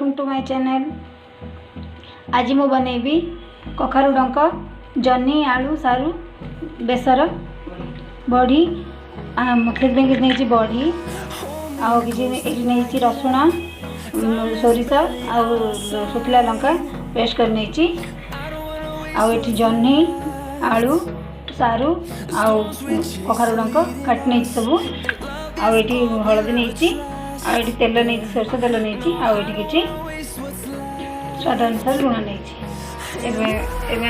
Welcome to my channel. आज मु बनैबी कखारु डंक जन्ही आलू सारू बेसर बड़ी नहीं बड़ी आई रसुण सोरिष आ शुखला लंका पेस्ट कर नहीं जन्ही आलू सारू आ कखारु डंक काट नहीं सब आठी हलदी नहीं आठी तेल नहीं सरष तेल नहीं आठी कि स्वाद अनुसार लुण नहीं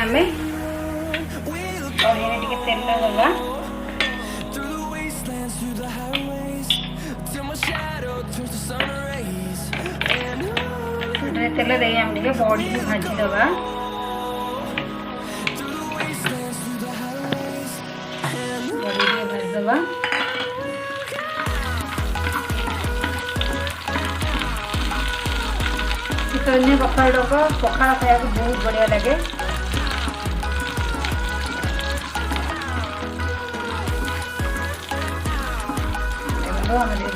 आम कढ़ाई टे तेल दवा तेल दे आम टे बड़ी भी भाजी दवा बड़ी भी भाजी दवा शीतदिने कखारु डंक पखाड़ खाया बहुत बढ़िया लगे।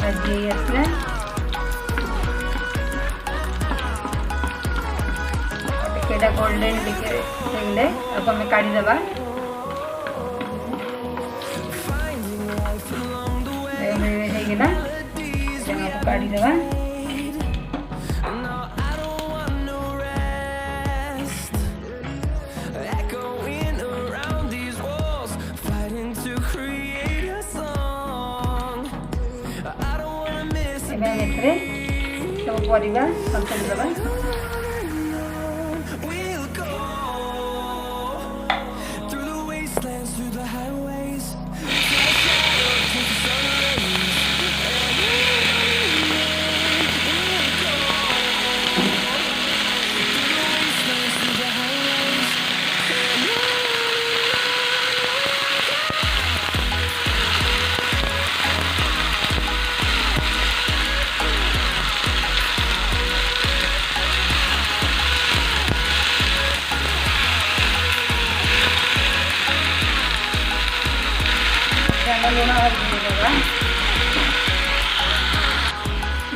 भाजी आसला टिकेटा गोल्डन टिके आम काढ़ीदे काढ़ीदे सब परिवा सतुरी दवा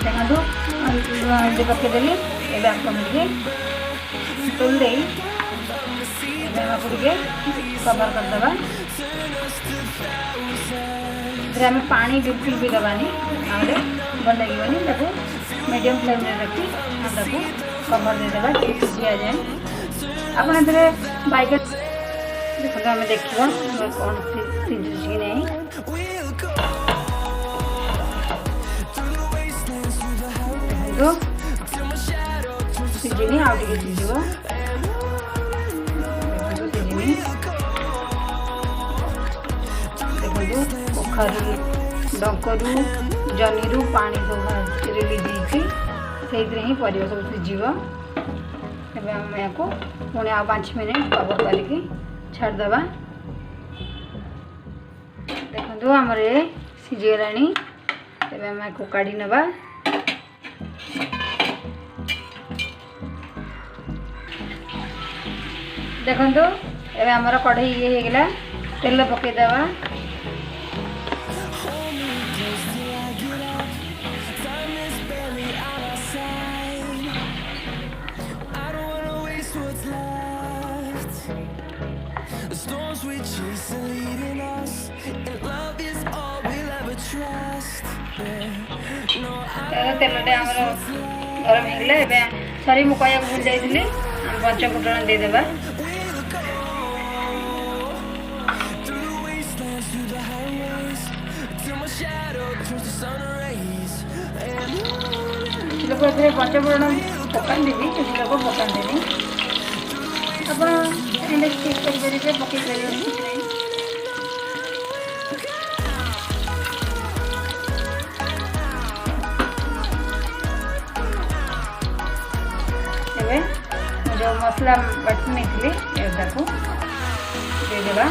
लुण देखो हल्दी पकईदेली तुल दे कवर करदे आम पानी बिल्कुल भी दबानी ना भल लगे मीडियम फ्लेम रखी कवर देदेबा सिझी जाए आप बैगन देखो आम देखा कौन सिझुच कि नहीं सिझिनी आगे सिझ सिझिनी देखो कखारु डंकरू जन्ही पानी सब रिलीज से ही परिवा सब सिझ आम या पुणी आ 5 मिनट कवर करके छाड़दे देखो आमर ये सिझीगला तेज आम या काढ़ी नवा देखो ये आमर कढ़ई ये होगला तेल पकईदेवा तेलटे आमर गरम होगला सरी मुझे भूल जाइए पंच फुटण देदेबा लोग पंच फुटण पकाती किसी लोग पकाती आप स्किप करेंगे पकई पारे जो मसला बटी नहीं देदेबा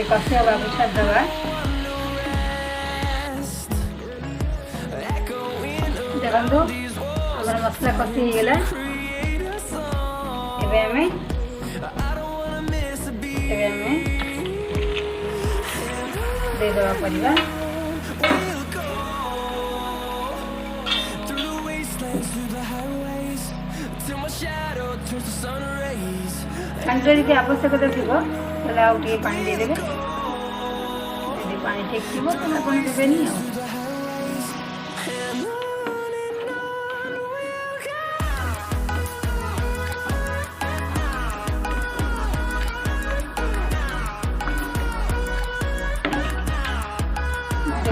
कसिया बाबू छाड़देवा देखो आम मसला कषि हो गला देदेवा परिवा पानी जब आवश्यकता थी आउे पानी देदेवे पानी ठीक थी तो आप देवेनि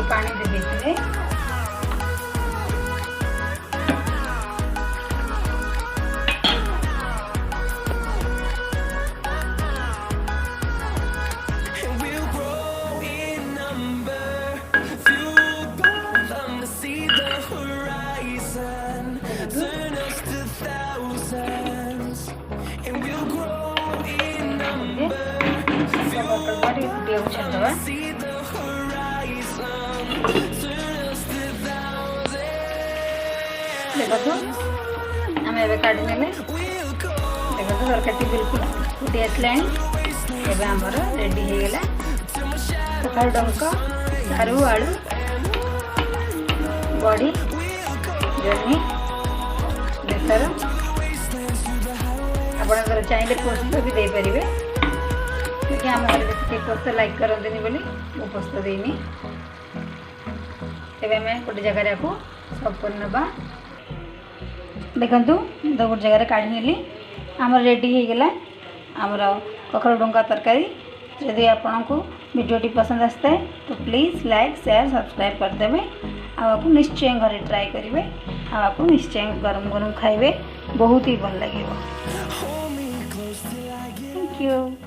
पानी दे देते देखो आम ए काढ़ी ने देखो तरकारी बिल्कुल फुटी आसला आमर रेडी हो गला कखारु डंका सारू आलू बड़ी जन्ही बेसर आप चाहिए पोस्त भी दे पारे क्योंकि आम घर बेसिक पोस्त लाइक करते बोली मु पोस्त देनी तेज आम गोटे जगार को सब कर ना देखु तो गोटे जगह काढ़ी नेली आमर रेडी हो गला आमर कखारु डंका तरकारी। यदि आपन को वीडियोटी पसंद आसता है तो प्लीज़ लाइक शेयर सब्सक्राइब करदे आपको निश्चय घरे ट्राई करेंगे आपको निश्चय गरम गरम खाइबे बहुत ही भल लगे। Thank you.